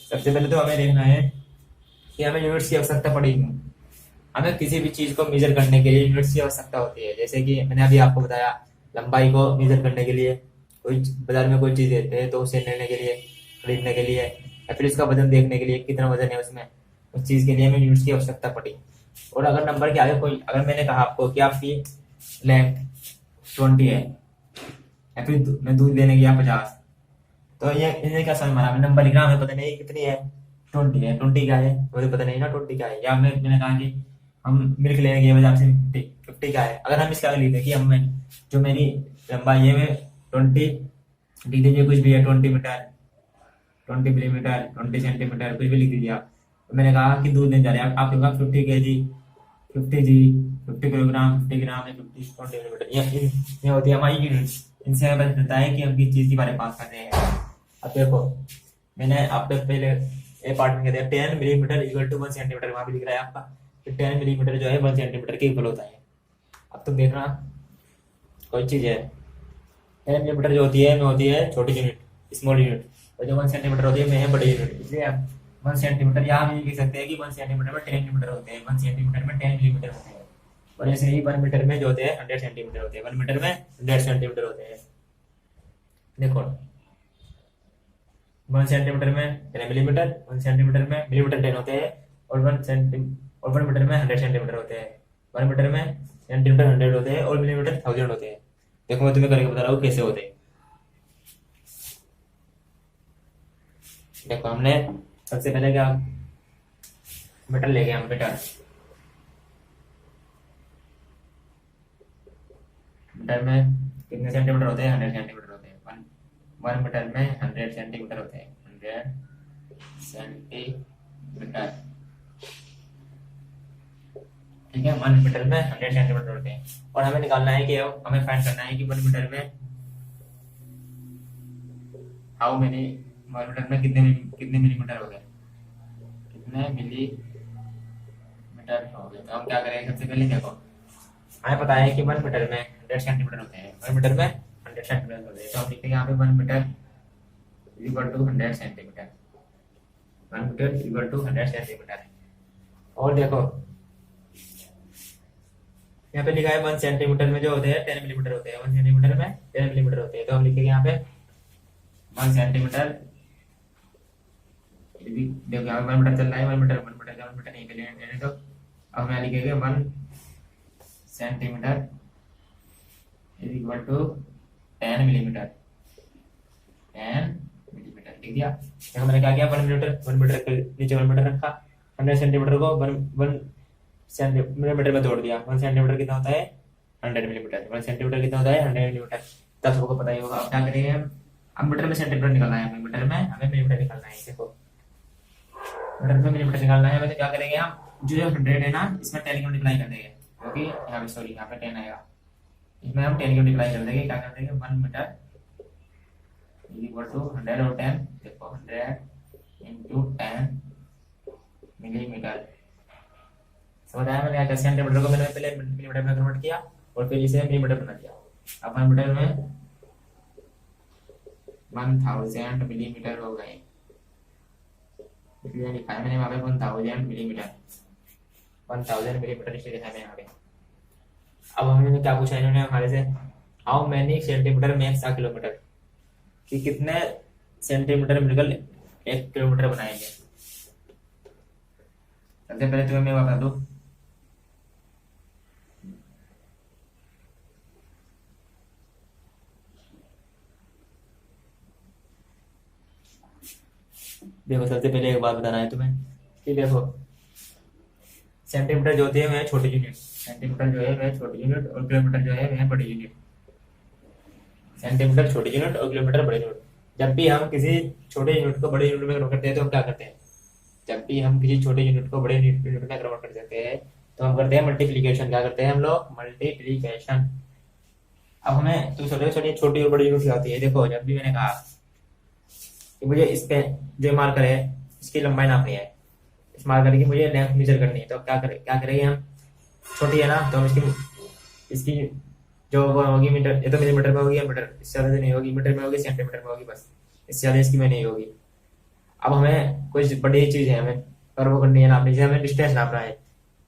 सबसे पहले तो हमें देखना है कि हमें यूनिट्स की आवश्यकता पड़ेगी। हमें किसी भी चीज को मेजर करने के लिए यूनिट्स की आवश्यकता होती है। जैसे कि मैंने अभी आपको बताया, लंबाई को मेजर करने के लिए, कोई बाजार में कोई चीज देते हैं तो उसे लेने के लिए, खरीदने के लिए, या फिर इसका वजन देखने के लिए, कितना वजन है उसमें, उस चीज के लिए हमें यूनिट्स की आवश्यकता पड़ी। और अगर नंबर के आगे कोई, अगर मैंने कहा आपको कि आपकी लेंथ 20 है, या फिर मैं दूध लेने गया 50, तो ये इन्हें क्या समझ मारा, नंबर ग्राम है, पता नहीं कितनी है, 20 है, 20 क्या है मुझे पता नहीं ना, 20 क्या है। या मैंने कहा कि हम मिल्क लेने गए बाजार से 50 क्या है। अगर हम इसका लिखते कि हम जो मेरी लंबाई है मैं 20 लिख दीजिए, कुछ भी है, 20 मीटर, 20 मिलीमीटर, 20 सेंटीमीटर, कुछ भी लिख दीजिए आप। तो मैंने कहा कि दूध लेने जा रहे हैं, आप होगा 50 kg, 50 g, 50 किलोग्राम, 50 ग्राम या 50 मिलीमीटर, ये होती है हमारी यूनिट्स। इनसे हमें पता है कि हम किस चीज के बारे में बात कर रहे हैं। अब देखो, मैंने आपको पहले ए पार्ट में कहते हैं 10 मिलीमीटर इक्वल टू 1 सेंटीमीटर, वहां भी लिख रहा है आपका, तो 10 मिलीमीटर जो है 1 सेंटीमीटर के इक्वल होता है। अब तुम देखना, कोई चीज है 10 मिलीमीटर जो होती है छोटी यूनिट, स्मॉल यूनिट, और जो 1 सेंटीमीटर होती है बड़ी यूनिट। इसलिए आप 1 सेंटीमीटर यहाँ भी लिख सकते हैं कि 1 सेंटीमीटर में 10 मिलीमीटर होते हैं, 1 सेंटीमीटर में 10 मिलीमीटर होते हैं। और ऐसे ही 1 मीटर में जो होते हैं 100 सेंटीमीटर होते हैं, 1 मीटर में 100 सेंटीमीटर होते हैं। देखो 1 सेंटीमीटर में 10 मिलीमीटर, 1 सेंटीमीटर में मिलीमीटर 10 होते हैं, और 1 मीटर में 100 सेंटीमीटर होते हैं, 1 मीटर में सेंटीमीटर 100 होते हैं, और मिलीमीटर 1000 होते हैं। देखो मैं तुम्हें करके बता रहा हूँ कैसे होते हैं। देखो हमने सबसे पहले क्या, मीटर ले गए हम, मीटर में कितने सेंटीमीटर होते हैं, 100 सेंटीमीटर होते हैं। 1 मीटर में 100 सेंटीमीटर होते हैं, 100 सेंटीमीटर, ठीक है। 1 मीटर में 100 सेंटीमीटर होते हैं। और हमें निकालना है कि हमें फाइंड करना है कि 1 मीटर में हाउ मेनी, 1 मीटर में कितने मिलीमीटर हो गए, कितने मिलीमीटर हो गए। तो हम क्या करेंगे, सबसे पहले देखो हमें पता है कि 1 मीटर में 100 सेंटीमीटर होते हैं, 1 मीटर में 100 सेंटीमीटर होते हैं। तो हम लिखते हैं यहाँ पे 1 metre equal to 100 centimetre, 1 metre equal to 100 centimetre. और देखो यहाँ पे लिखा है 1 सेंटीमीटर में जो होते हैं 10 मिलीमीटर होते हैं, 1 सेंटीमीटर में 10 मिलीमीटर होते हैं। तो हम लिखेंगे यहाँ पे 1 सेंटीमीटर, देखो यहाँ 1 मीटर चल रहा है, 1 मीटर नहीं लेने तो अब हम यहाँ लिखेंगे 1 centimetre is equal to 10 millimetre, 10 millimetre लिख दिया। देखो मैंने क्या किया, 1 मीटर के नीचे 1 मीटर रखा, 100 सेंटीमीटर को 1 मिलीमीटर में तोड़ दिया। 1 सेंटीमीटर कितना होता है, 100 मिलीमीटर, 1 सेंटीमीटर कितना होता है, 100 मिलीमीटर। तब सबको पता ही होगा। अब क्या करेंगे हम, अब मीटर में सेंटीमीटर निकालना है, मीटर में हमें मिलीमीटर निकालना है। देखो मीटर में मिलीमीटर निकालना है, वैसे क्या करेंगे हम, जो 100 है ना, इसमें 10 की मल्टीप्लाई कर देंगे, क्योंकि यहाँ पे सॉरी यहाँ पे 10 आएगा, इसमें हम 10 की मल्टीप्लाई कर देंगे। क्या कर देंगे, 1 मीटर इक्वल टू 100 और 10, देखो 100 इंटू 10 मिलीमीटर। समझ आया मैंने क्या, सेंटीमीटर को मैंने पहले मिलीमीटर में कन्वर्ट किया और फिर इसे मिलीमीटर बना दिया। अब 1 मीटर में 1000 मिलीमीटर हो गए, इसलिए लिखा है मैंने वहां पे 1000 मिलीमीटर, 1000 मिलीमीटर इसलिए लिखा है मैंने यहाँ पे। अब हमने क्या पूछा इन्होंने हमारे से, how many centimetre makes a kilometre, कि कितने सेंटीमीटर मिलकर 1 किलोमीटर बनाएंगे। सबसे पहले तुम्हें मैं बता दूं, देखो सबसे पहले एक बात बताना है तुम्हें कि देखो सेंटीमीटर जो होती है वह छोटी यूनिट, सेंटीमीटर जो है वह छोटी यूनिट, और किलोमीटर जो है वह बड़ी यूनिट। सेंटीमीटर छोटी यूनिट और किलोमीटर बड़ी यूनिट। जब भी हम किसी छोटे यूनिट को बड़े यूनिट में कन्वर्ट करते हैं तो हम क्या करते हैं, जब भी हम किसी छोटे यूनिट को बड़े यूनिट में कन्वर्ट कर देते हैं तो हम करते हैं मल्टीप्लीकेशन। क्या करते हैं हम लोग, मल्टीप्लीकेशन। अब हमें तो छोटे छोटे छोटी और बड़ी यूनिट होती है। देखो जब भी मैंने कहा कि मुझे इस पे जो मार्कर है इसकी लंबाई नापनी है, इस मार्कर की मुझे लेंथ मेजर करनी है, तो क्या करेंगे हम, छोटी है ना तो हम इसकी जो वो होगी मीटर, ये तो मिलीमीटर में होगी या मीटर, इससे ज्यादा नहीं होगी, मीटर में होगी सेंटीमीटर में होगी, बस इससे ज्यादा इसकी में नहीं होगी। अब हमें कुछ बड़ी चीज है हमें कर्व करनी है, नापनी है, हमें डिस्टेंस नापना है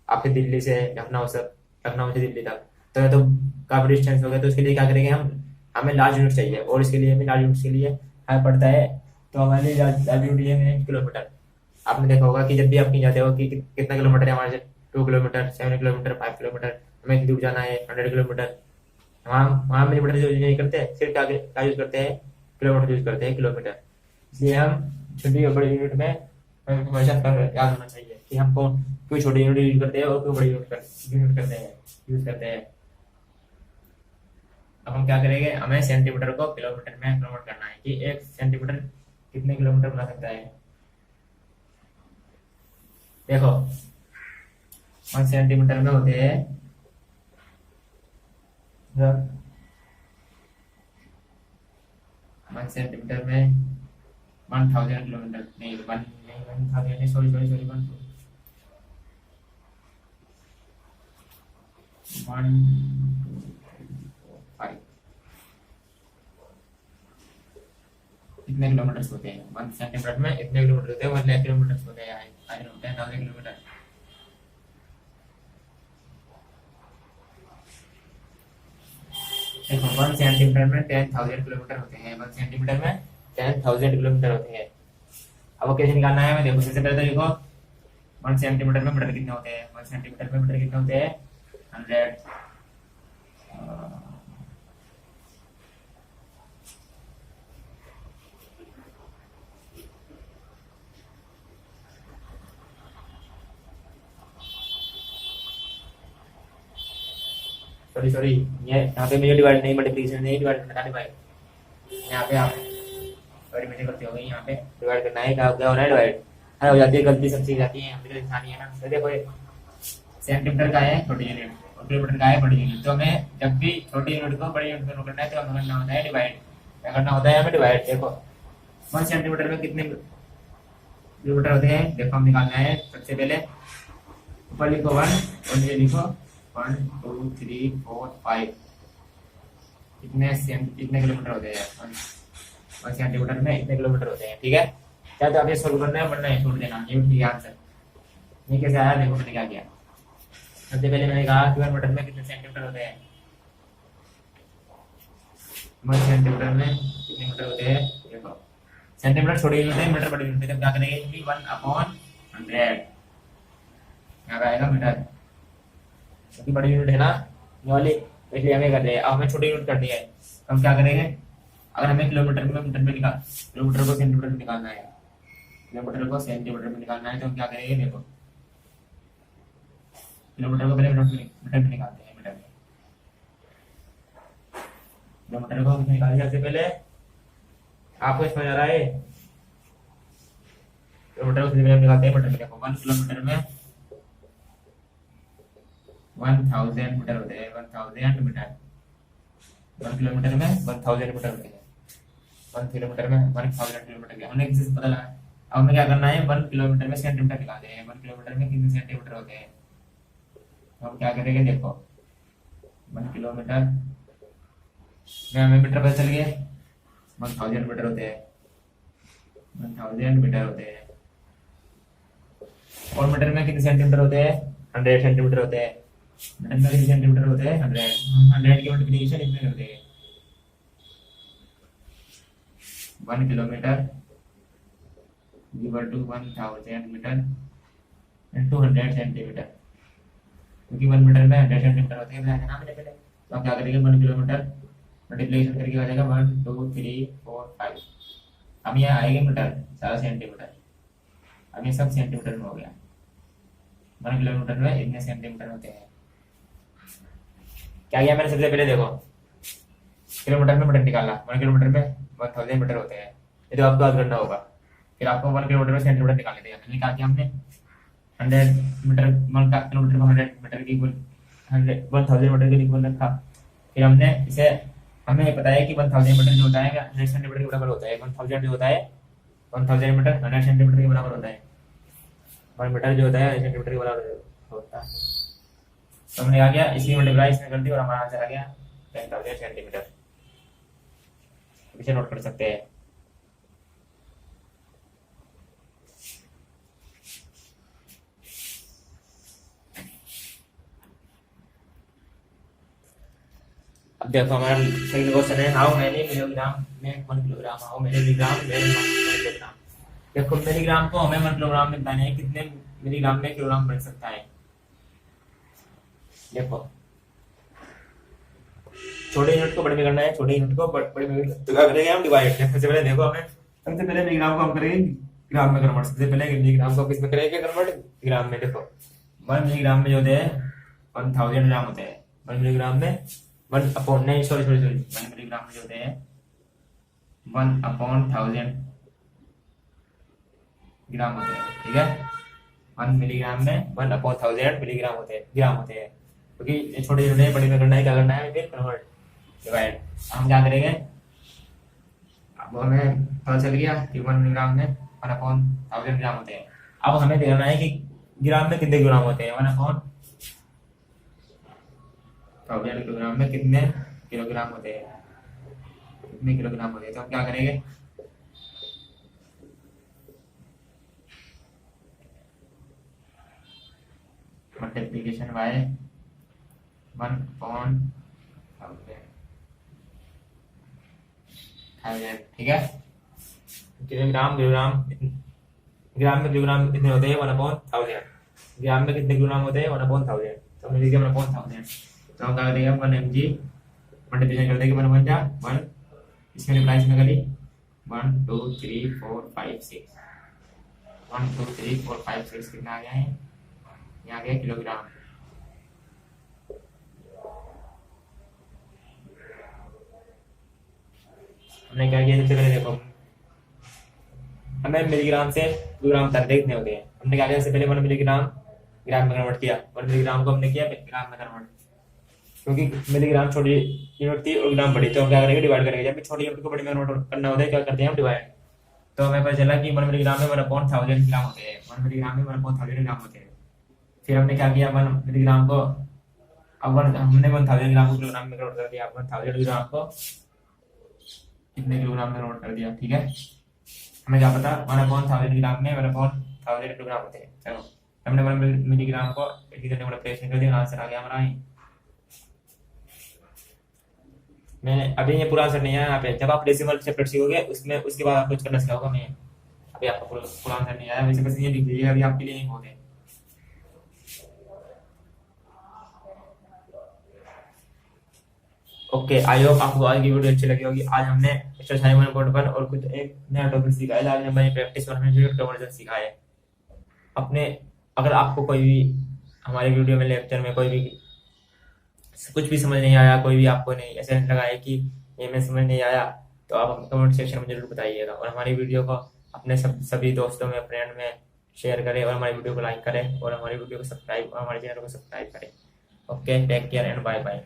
आपके दिल्ली से लखनऊ से, लखनऊ से दिल्ली तक, तो ये तो काफी डिस्टेंस हो गया। तो उसके लिए क्या करेंगे हम, हमें लार्ज यूनिट चाहिए, और इसके लिए हमें लार्ज यूनिट के लिए हमें पड़ता है, तो हमारे लिए लार्ज यूनिट है किलोमीटर। आपने देखा होगा कि जब भी आप कहीं जाते हो कि कितना किलोमीटर है हमारे से, 2 किलोमीटर, 7 किलोमीटर, 5 किलोमीटर, हमें कितनी दूर जाना है, 100 किलोमीटर, वहाँ वहाँ मिलीमीटर यूज नहीं करते, सिर्फ क्या यूज करते हैं, किलोमीटर यूज करते हैं, किलोमीटर। इसलिए हम छोटी और बड़ी यूनिट में हमेशा याद होना चाहिए कि हम कौन क्यों छोटी यूनिट यूज करते हैं और क्यों बड़ी यूनिट यूज करते हैं। अब हम क्या करेंगे, हमें सेंटीमीटर को किलोमीटर में कन्वर्ट करना है कि 1 सेंटीमीटर कितने किलोमीटर बना सकता है। देखो 1 सेंटीमीटर में होते हैं 1 सेंटीमीटर में 1000 किलोमीटर, नहीं 1000 सॉरी 1 कितने किलोमीटर होते हैं, 1 सेंटीमीटर में इतने किलोमीटर होते हैं, 1 लाख किलोमीटर होते हैं, आगे होते हैं 1000 किलोमीटर। देखो 1 सेंटीमीटर में 10,000 किलोमीटर होते हैं, 1 सेंटीमीटर में 10,000 किलोमीटर होते हैं। अब कैसे निकालना है, मैं देखो सबसे पहले तो देखो 1 सेंटीमीटर में मीटर कितने होते हैं, 1 सेंटीमीटर में मीटर कितने होते हैं, 100। सॉरी ये यहाँ पे मुझे डिवाइड नहीं, मल्टीप्लिकेशन नहीं, डिवाइड करना डिवाइड, यहाँ पे आप बड़ी मिस्टेक करते हो गई, यहाँ पे डिवाइड करना है, क्या हो रहा है डिवाइड, है हो जाती है, गलती सब सीख जाती है, हम भी इंसानी है ना। तो देखो सेंटीमीटर का है छोटी यूनिट और किलोमीटर का है बड़ी यूनिट, तो हमें जब भी छोटी यूनिट को बड़ी यूनिट में करना है तो हमें करना होता है डिवाइड, क्या करना होता है हमें डिवाइड। देखो 1 सेंटीमीटर में कितने किलोमीटर होते हैं, देखो हम निकालना है, सबसे पहले ऊपर लिखो 1 और नीचे लिखो 1 2 3 4 5, कितने किलोमीटर होते हैं, 1 सेंटीमीटर में इतने किलोमीटर होते हैं, ठीक है। क्या तो आप ये सोल्व करना है, वरना ये छोड़ देना, ये ठीक है आंसर। ये कैसे आया, देखो मैंने क्या किया, सबसे पहले मैंने कहा कि 1 मीटर में कितने सेंटीमीटर होते हैं, 1 सेंटीमीटर में कितने मीटर होते हैं, देखो सेंटीमीटर छोटी यूनिट है, मीटर बड़ी यूनिट है, तो क्या करेंगे 1/100 यहाँ आएगा मीटर, क्योंकि बड़ी यूनिट है ना ये वाली, इसलिए हमें कर रहे हैं। अब हमें छोटी यूनिट करनी है, हम क्या करेंगे, अगर हमें किलोमीटर में मीटर में निकाल, किलोमीटर को सेंटीमीटर में निकालना है, किलोमीटर को सेंटीमीटर में निकालना है, तो हम क्या करेंगे, देखो किलोमीटर को पहले मीटर में निकालते हैं, मीटर में किलोमीटर को निकालेंगे सबसे पहले, आपको समझ आ रहा है, किलोमीटर को सबसे पहले निकालते हैं मीटर में। देखो 1 किलोमीटर में 1000 मीटर होते हैं, 1000 मीटर, 1 किलोमीटर में 1000 मीटर होते हैं, 1 किलोमीटर में 1000 किलोमीटर के, हमने किसी से पता लगा। अब हमें क्या करना है, 1 किलोमीटर में सेंटीमीटर निकालते हैं, 1 किलोमीटर में कितने सेंटीमीटर होते हैं, तो हम क्या करेंगे, देखो 1 किलोमीटर में हमें मीटर पता चल गया, 1000 मीटर होते हैं, 1000 मीटर होते हैं, और मीटर में कितने सेंटीमीटर होते हैं, 100 सेंटीमीटर होते हैं, मीटर में कितने सेंटीमीटर होते हैं, 100 की मल्टीप्लिकेशन इसमें करते हैं, 1 kilometre equal to 1000 metre into 100 centimetre, क्योंकि 1 मीटर में 100 सेंटीमीटर होते हैं ना मेरे पहले। तो हम क्या करेंगे, 1 किलोमीटर मल्टीप्लिकेशन करके आ जाएगा 1 2 3 4 5, अब ये आएगा मीटर, सारा सेंटीमीटर, अब ये सब सेंटीमीटर में हो गया, 1 किलोमीटर में इतने सेंटीमीटर होते हैं। क्या किया मैंने, सबसे पहले देखो किलोमीटर में मीटर निकाला, 1 किलोमीटर में 1000 मीटर होते हैं, ये तो आपको याद करना होगा। फिर आपको 1 किलोमीटर में सेंटीमीटर निकालने देगा, निकाल के हमने 100 मीटर, 1 किलोमीटर को 100 मीटर की 1000 मीटर के इक्वल रखा, फिर हमने इसे, हमें ये पता है कि 1000 मीटर जो होता है 100 सेंटीमीटर के बराबर होता है। 1000 जो होता है 1000 मीटर 100 सेंटीमीटर के बराबर होता है। 1 मीटर जो होता है 100 सेंटीमीटर के बराबर होता है। तो हमने आ गया इसकी मल्टीप्लाई इसमें कर दी और हमारा आंसर आ गया 10,000 सेंटीमीटर। इसे नोट कर सकते हैं। अब देखो हमारा सेकंड क्वेश्चन है, हाउ मेनी मिलीग्राम में 1 किलोग्राम, हाउ मेनी मिलीग्राम में 1 किलोग्राम। देखो मिलीग्राम को हमें 1 किलोग्राम में बताना है, कितने मिलीग्राम में किलोग्राम बन सकता है। देखो छोटे यूनिट को बड़े में करना है, छोटे यूनिट को बड़े में, तो क्या करेंगे हम डिवाइड। सबसे पहले देखो हमें, सबसे पहले मिलीग्राम को हम करेंगे ग्राम में कन्वर्ट। सबसे पहले मिलीग्राम को किस में करेंगे कन्वर्ट, ग्राम में। देखो 1 मिलीग्राम में जो होते हैं 1000 ग्राम होते हैं। 1 मिलीग्राम में 1 अपॉन नहीं सॉरी 1 मिलीग्राम में जो होते हैं 1/1000 ग्राम होते हैं। ठीक है, 1 मिलीग्राम में 1/1000 मिलीग्राम होते हैं, ग्राम होते हैं। क्योंकि छोटे यूनिट बड़ी में करना है, क्या करना है फिर कन्वर्ट डिवाइड। हम क्या करेंगे, अब हमें पता चल गया कि 1 मिलीग्राम में 1/1000 ग्राम होते हैं। अब हमें देखना है कि ग्राम में कितने ग्राम होते हैं। 1/1000 किलोग्राम में कितने किलोग्राम होते हैं, कितने किलोग्राम होते हैं। तो हम क्या करेंगे, मल्टीप्लीकेशन बाय 1/1000। ठीक है, किलोग्राम किलोग्राम ग्राम में किलोग्राम कितने होते हैं 1/1000। ग्राम में कितने किलोग्राम होते हैं 1/1000। तो हमने लिख दिया 1/1000। तो हम क्या करेंगे 1 mg मल्टीप्लिकेशन कर देंगे 1 जा 1, इसमें रिप्लाई में करी 1 2 3 4 5 6 1 2 3 4 5 6 कितना आ गया है, यहाँ आ गया किलोग्राम। हमने क्या किया, सबसे पहले देखो हमें मिलीग्राम से किलोग्राम तक देखने होते हैं। हमने क्या किया, सबसे पहले 1 मिलीग्राम ग्राम में कन्वर्ट किया। 1 मिलीग्राम को हमने किया ग्राम में कन्वर्ट, क्योंकि मिलीग्राम छोटी यूनिट थी और ग्राम बड़ी। तो हम क्या करेंगे, डिवाइड करेंगे। जब भी छोटी यूनिट को बड़ी में कन्वर्ट करना होता है क्या करते हैं हम, डिवाइड। तो हमें पता चला कि 1 मिलीग्राम में 1/1000 ग्राम होते हैं। 1 मिलीग्राम में 1/1000 ग्राम होते हैं। फिर हमने क्या किया, 1 मिलीग्राम को अब हमने 1000 ग्राम को किलोग्राम में कन्वर्ट कर दिया। 1000 ग्राम को कितने किलोग्राम में कन्वर्ट कर दिया। ठीक है, हमें क्या पता 1/1000 ग्राम में 1/1000 किलोग्राम होते हैं। चलो हमने 1 मिलीग्राम को मल्टीप्लिकेशन कर दिया, आंसर आ गया हमारा। मैंने अभी ये पूरा आंसर नहीं आया यहाँ पे, जब आप डेसिमल चैप्टर सीखोगे उसमें उसके बाद आपको कुछ करना सिखाऊंगा मैं। अभी आपको पूरा आंसर नहीं आया, वैसे बस ये लिख लीजिए, अभी आपके लिए नहीं बहुत है। ओके, आई होप आपको आज की वीडियो अच्छी लगी होगी। आज हमने एक्सरसाइज 1.1 और कुछ एक नया टॉपिक सीखा है। आज हमने प्रैक्टिस और यूनिट कन्वर्जन सीखा है अपने। अगर आपको कोई भी हमारे वीडियो में लेक्चर में कोई भी कुछ भी समझ नहीं आया, कोई भी आपको नहीं ऐसे लगा है कि ये मैं समझ नहीं आया, तो आप कमेंट सेक्शन में जरूर बताइएगा। और हमारी वीडियो को अपने सभी दोस्तों में, फ्रेंड में शेयर करें और हमारी वीडियो को लाइक करें और हमारी वीडियो को सब्सक्राइब और हमारे चैनल को सब्सक्राइब करें। Okay, take care and bye bye.